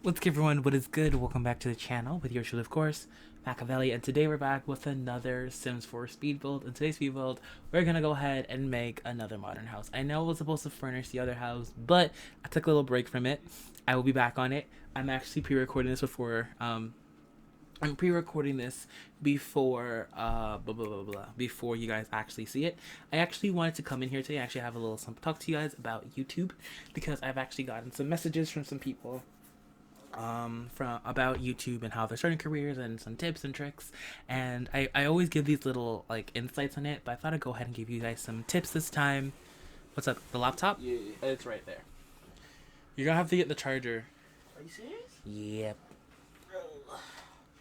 What's good, everyone? What is good? Welcome back to the channel with your truly, of course, Machiavelli, and today we're back with another Sims 4 speed build. In today's speed build, we're gonna go ahead and make another modern house. I know I was supposed to furnish the other house, but I took a little break from it. I will be back on it. I'm actually pre-recording this before. I'm pre-recording this before blah, blah, blah, blah, before you guys actually see it. I actually wanted to come in here today and actually have a little talk to you guys about YouTube because I've actually gotten some messages from some people from about YouTube and how they're starting careers and some tips and tricks. And I always give these little like insights on it, but I thought I'd go ahead and give you guys some tips this time. What's up? The laptop? Yeah. It's right there. You're gonna have to get the charger. Are you serious? Yep.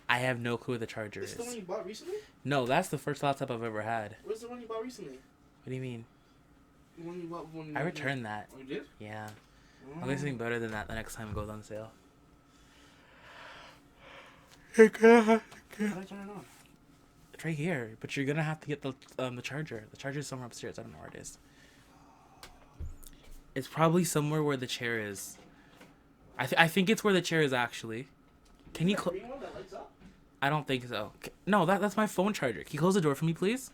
I have no clue what the charger It's is. the one you bought recently? No, that's the first laptop I've ever had. Where's the one you bought recently? What do you mean? The one you bought when you I returned that. Oh, you did? Yeah. Oh. I'll get something better than that the next time it goes on sale. Hey, God. How did I turn it on? It's right here, but you're gonna have to get the charger. The charger's somewhere upstairs. I don't know where it is. It's probably somewhere where the chair is. I think it's where the chair is actually. Can you? That green one that lights up? I don't think so. No, that's my phone charger. Can you close the door for me, please?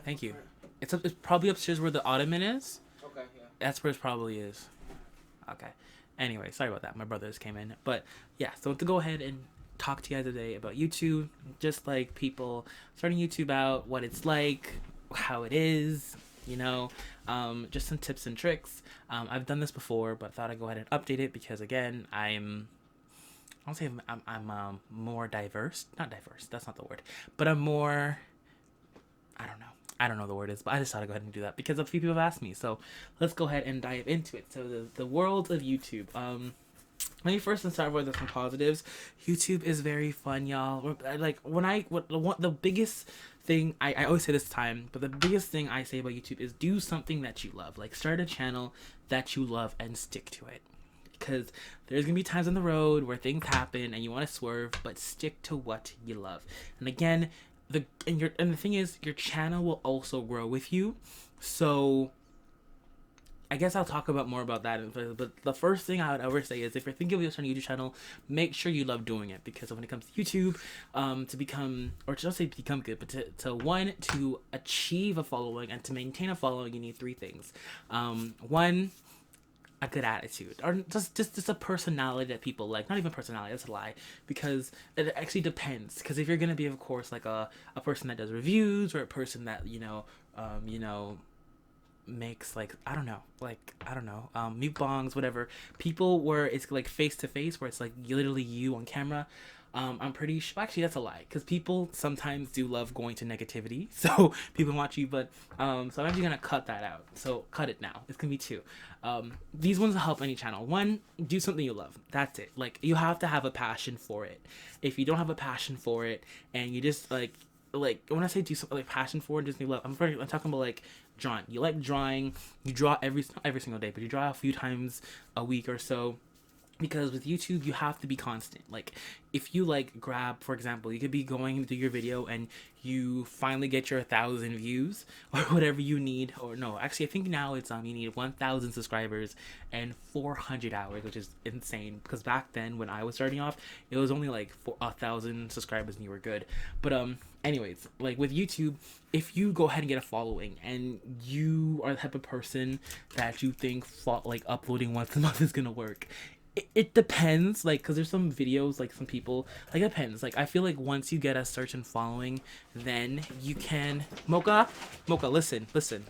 Thank you. It's probably upstairs where the ottoman is. Okay, yeah. That's where it probably is. Okay. Anyway, sorry about that. My brothers came in, but yeah. So to go ahead and talk to you guys today about YouTube, just like people starting YouTube out, what it's like, how it is, just some tips and tricks. I've done this before, but thought I'd go ahead and update it because again, I don't say I'm more diverse. Not diverse. That's not the word. But I'm more. I don't know. I don't know what the word is, but I just thought I'd go ahead and do that because a few people have asked me. So let's go ahead and dive into it. So the world of YouTube. Let me first start with some positives. YouTube is very fun, y'all. Like the biggest thing I always say this time, but the biggest thing I say about YouTube is do something that you love. Like start a channel that you love and stick to it. Because there's gonna be times on the road where things happen and you want to swerve, but stick to what you love. And again, the thing is, your channel will also grow with you. So I guess I'll talk about more about that. But the first thing I would ever say is if you're thinking of starting a YouTube channel, make sure you love doing it. Because when it comes to YouTube, to become, or to not say become good, but to achieve a following and to maintain a following, you need three things. One, a good attitude, or just a personality that people like. Not even personality, that's a lie, because it actually depends. Because if you're gonna be, of course, like a person that does reviews, or a person that makes like I don't know mukbangs, whatever, people where it's like face to face, where it's like literally you on camera. I'm pretty sure, actually that's a lie, because people sometimes do love going to negativity, so people watch you, but so I'm actually gonna cut that out, so cut it now. It's gonna be two. These ones will help any channel. One, do something you love. That's it. Like, you have to have a passion for it. If you don't have a passion for it and you just like when I say do something like passion for it, just love, I'm talking about like drawing. You like drawing, you draw every single day, but you draw a few times a week or so. Because with YouTube, you have to be constant. Like, if you like grab, for example, you could be going through your video and you finally get your 1,000 views or whatever you need. Or no, actually, I think now it's you need 1,000 subscribers and 400 hours, which is insane. Because back then, when I was starting off, it was only like 1,000 subscribers and you were good. But anyways, like with YouTube, if you go ahead and get a following and you are the type of person that you think like uploading once a month is gonna work. It depends, like, because there's some videos, like, some people, like, it depends. Like, I feel like once you get a certain following, then you can, Mocha, listen, I'm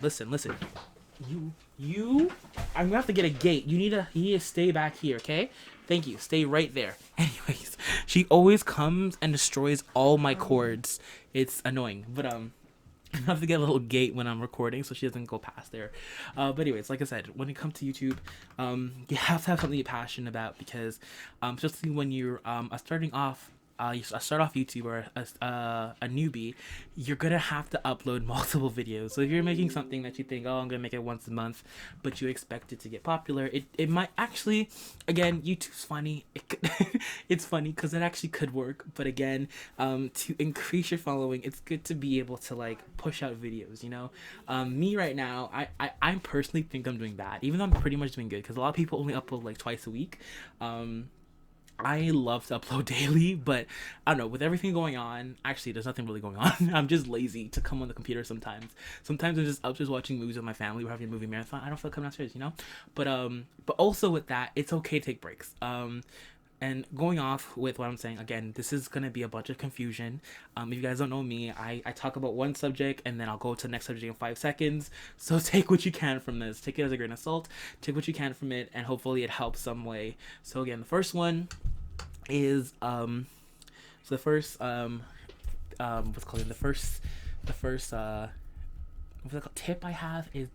gonna have to get a gate. You need to stay back here, okay? Thank you, stay right there. Anyways, she always comes and destroys all my cords. It's annoying, but, I have to get a little gate when I'm recording so she doesn't go past there. But anyways, like I said, when it comes to YouTube, you have to have something you're passionate about, because especially when you're starting off a start off YouTuber, a newbie, you're gonna have to upload multiple videos. So if you're making something that you think, oh, I'm gonna make it once a month, but you expect it to get popular, it might actually, again, YouTube's funny. It's funny because it actually could work. But again, to increase your following, it's good to be able to like push out videos. Me right now, I personally think I'm doing bad, even though I'm pretty much doing good because a lot of people only upload like twice a week. I love to upload daily, but I don't know, with everything going on, actually there's nothing really going on. I'm just lazy to come on the computer sometimes. Sometimes I'm just upstairs watching movies with my family. We're having a movie marathon. I don't feel like coming downstairs. But also with that, it's okay to take breaks. And going off with what I'm saying, again, this is going to be a bunch of confusion. If you guys don't know me, I talk about one subject and then I'll go to the next subject in 5 seconds. So take what you can from this. Take it as a grain of salt. Take what you can from it, and hopefully it helps some way. So again, the first one is, what's called the first tip I have is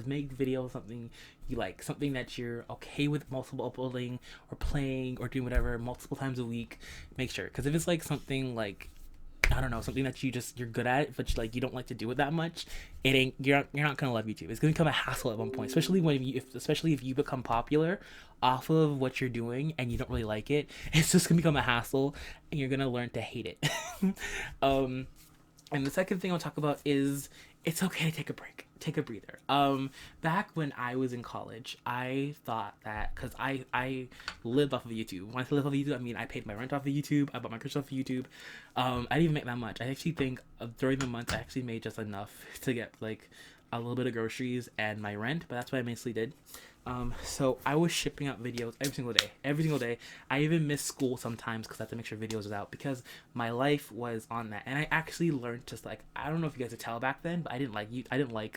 make videos something you like, something that you're okay with multiple uploading or playing or doing whatever multiple times a week. Make sure, because if it's like something like, I don't know, something that you're good at, but you don't like to do it that much, you're not gonna love YouTube. It's gonna become a hassle at one point, especially if you become popular off of what you're doing and you don't really like it. It's just gonna become a hassle, and you're gonna learn to hate it. And the second thing I'll talk about is it's okay to take a break, take a breather. Back when I was in college, I thought that, because I lived off of YouTube. When I say live off of YouTube, I mean I paid my rent off of YouTube, I bought my Christmas off of YouTube. I didn't even make that much. I actually think during the month I actually made just enough to get like a little bit of groceries and my rent, but that's what I mostly did. So I was shipping out videos every single day. I even missed school sometimes because I had to make sure videos was out because my life was on that. And I actually learned just like, I don't know if you guys could tell back then, but I didn't like I didn't like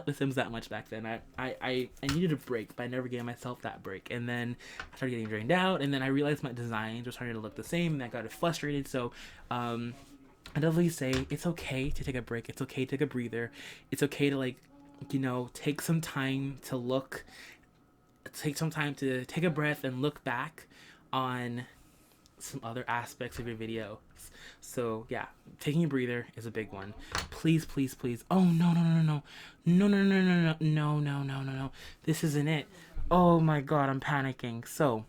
The Sims that much back then. I needed a break, but I never gave myself that break. And then I started getting drained out, and then I realized my designs were starting to look the same, and I got frustrated. So I definitely say it's okay to take a break. It's okay to take a breather. It's okay to take some time to take a breath and look back on some other aspects of your videos. So yeah, taking a breather is a big one. Please. Oh no. This isn't it. Oh my god, I'm panicking. So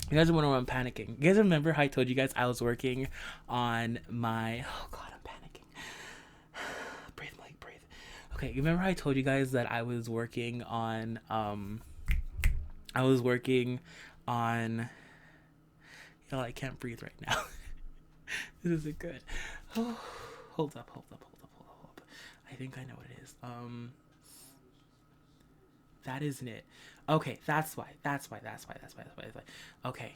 you guys are wondering why I'm panicking. You guys remember how I told you guys I was working on my... Oh god, I'm panicking. Breathe, Malik, breathe. Okay, you remember how I told you guys that I was working on... I can't breathe right now. This isn't good. Oh, hold up. I think I know what it is. That isn't it. Okay, that's why. Okay,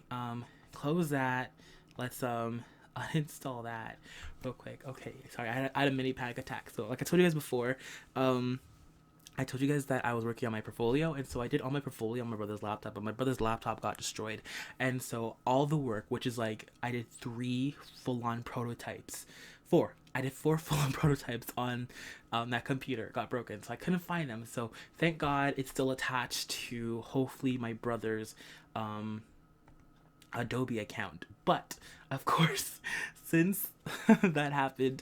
close that. Let's uninstall that real quick. Okay, sorry, I had a mini panic attack. So like I told you guys before, I told you guys that I was working on my portfolio, and so I did all my portfolio on my brother's laptop, but my brother's laptop got destroyed. And so all the work, which is like, I did 4 full-on prototypes on that computer got broken, so I couldn't find them. So thank God it's still attached to hopefully my brother's Adobe account. But of course, since that happened,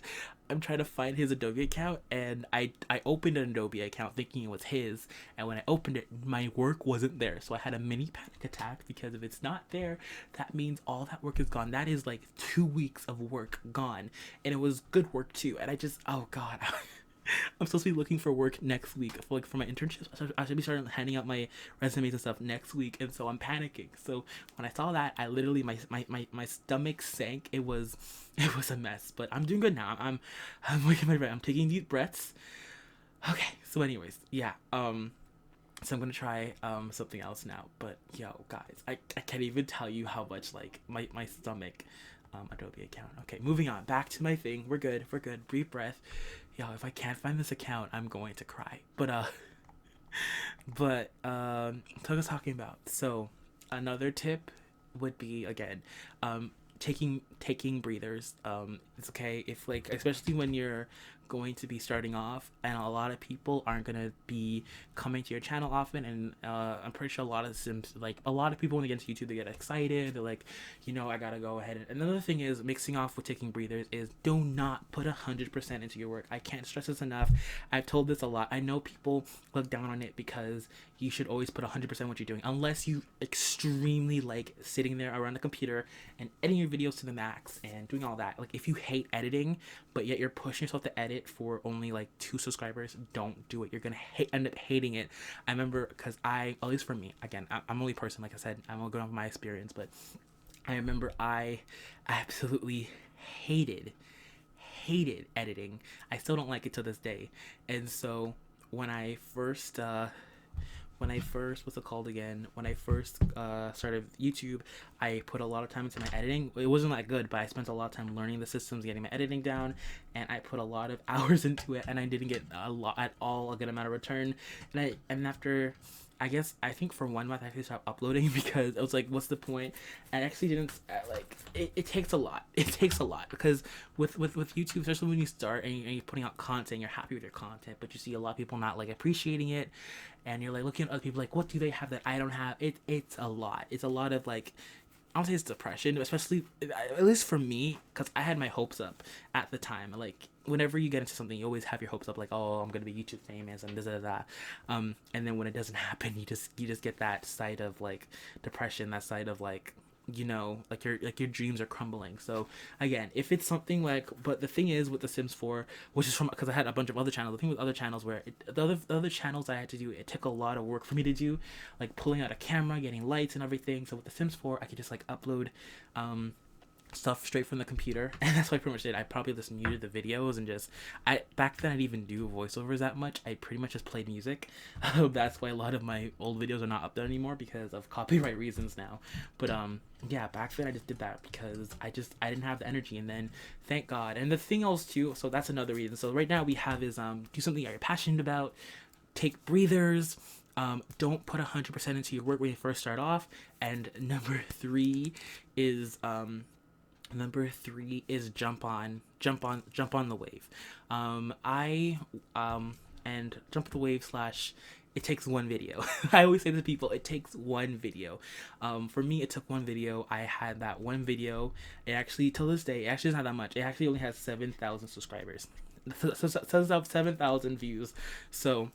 I'm trying to find his Adobe account, and I opened an Adobe account thinking it was his, and when I opened it, my work wasn't there. So I had a mini panic attack, because if it's not there, that means all that work is gone. That is like 2 weeks of work gone, and it was good work too. And I just, oh god. I'm supposed to be looking for work next week for my internships. I should be starting handing out my resumes and stuff next week, and so I'm panicking. So when I saw that, I literally my stomach sank. It was a mess, but I'm doing good now. I'm waking my breath. I'm taking deep breaths. Okay. So anyways, yeah. So I'm gonna try something else now. But yo, guys, I can't even tell you how much like my stomach. Adobe account. Okay, moving on. Back to my thing. We're good. Brief breath. Yo, if I can't find this account, I'm going to cry. What I was talking about. So another tip would be, again, taking breathers. It's okay if, like, especially when you're going to be starting off, and a lot of people aren't going to be coming to your channel often. And I'm pretty sure a lot of Sims, like a lot of people when they get into YouTube, they get excited. They're like, you know, I gotta go ahead. And another thing is mixing off with taking breathers is do not put 100% into your work. I can't stress this enough. I've told this a lot. I know people look down on it because you should always put 100% what you're doing, unless you extremely like sitting there around the computer and editing your videos to the max and doing all that. Like if you hate editing, but yet you're pushing yourself to edit for only like 2 subscribers, don't do it. You're gonna end up hating it. I remember, because at least for me, again, I'm only person, like I said, I'm going off my experience, but I remember I absolutely hated editing. I still don't like it to this day. And so when I first what's it called again? When I first started YouTube, I put a lot of time into my editing. It wasn't that good, but I spent a lot of time learning the systems, getting my editing down, and I put a lot of hours into it, and I didn't get a good amount of return. And after, I think for 1 month I actually stopped uploading because I was like, what's the point? And I actually didn't it takes a lot. It takes a lot because with YouTube, especially when you start and you're putting out content, you're happy with your content, but you see a lot of people not like appreciating it, and you're like looking at other people like, what do they have that I don't have? It's a lot. It's a lot of like, I don't say it's depression, especially at least for me, because I had my hopes up at the time. Like whenever you get into something, you always have your hopes up, like, oh, I'm gonna be YouTube famous and this and that. And then when it doesn't happen, you just get that side of like depression, that side of like, you know, like your dreams are crumbling. So again, if it's something like, but the thing is with The Sims 4, which is from, because I had a bunch of other channels, the thing with other channels where the other channels I had to do, it took a lot of work for me to do, like pulling out a camera, getting lights and everything. So with The Sims 4, I could just like upload stuff straight from the computer, and that's what I pretty much did. I probably just muted the videos and just, back then I didn't even do voiceovers that much. I pretty much just played music. That's why a lot of my old videos are not up there anymore, because of copyright reasons now. But yeah, back then I just did that because I didn't have the energy. And then thank God. And the thing else too, so that's another reason. So right now we have is do something that you're passionate about, take breathers. Don't put 100% into your work when you first start off. And number three is jump on the wave. And jump the wave / it takes one video. I always say to people, it takes one video. For me, it took one video. I had that one video. It actually, till this day, it actually doesn't have that much. It actually only has 7,000 subscribers. So 7,000 views. So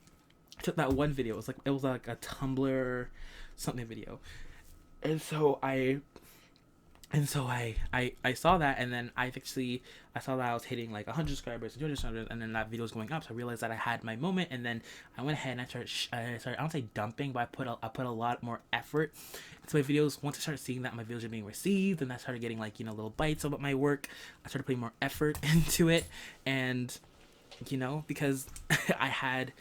I took that one video. It was like a Tumblr something video. And so I saw that, and then I saw that I was hitting like 100 subscribers, 200 subscribers, and then that video was going up. So I realized that I had my moment, and then I went ahead and I started, I don't say dumping, but I put a lot more effort into my videos. Once I started seeing that my videos are being received, and I started getting like, you know, little bites about my work, I started putting more effort into it, and you know, because I had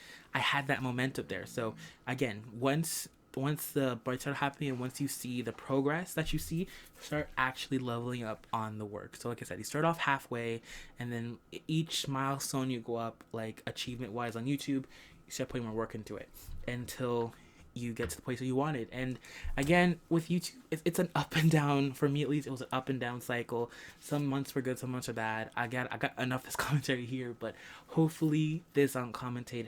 that momentum there. So again, once the bites start happening, and once you see the progress that you see, start actually leveling up on the work. So like I said, you start off halfway, and then each milestone you go up, like achievement wise on YouTube, you start putting more work into it until you get to the place where you wanted. And again, with YouTube, it's an up and down. For me at least, it was an up and down cycle. Some months were good, some months are bad. I got enough of this commentary here, but hopefully this commentate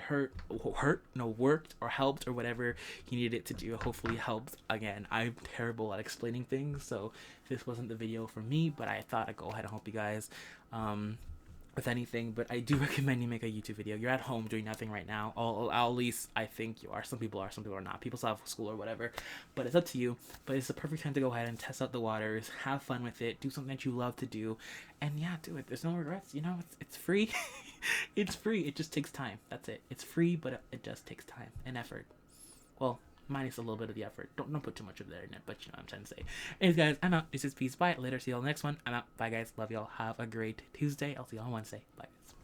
worked or helped, or whatever you needed it to do. Hopefully it helped. Again, I'm terrible at explaining things, so this wasn't the video for me, but I thought I'd go ahead and help you guys with anything. But I do recommend you make a YouTube video. You're at home doing nothing right now. At least I think you are. Some people are, some people are not. People still have school or whatever, but it's up to you. But it's the perfect time to go ahead and test out the waters, have fun with it, do something that you love to do, and yeah, do it. There's no regrets. You know, it's free. It's free. It just takes time. That's it. It's free, but it just takes time and effort. Well, minus a little bit of the effort. Don't put too much of that in it, but you know what I'm trying to say. Anyways, guys, I'm out. This is Peace. Bye. Later. See y'all next one. I'm out. Bye, guys. Love y'all. Have a great Tuesday. I'll see y'all on Wednesday. Bye, guys.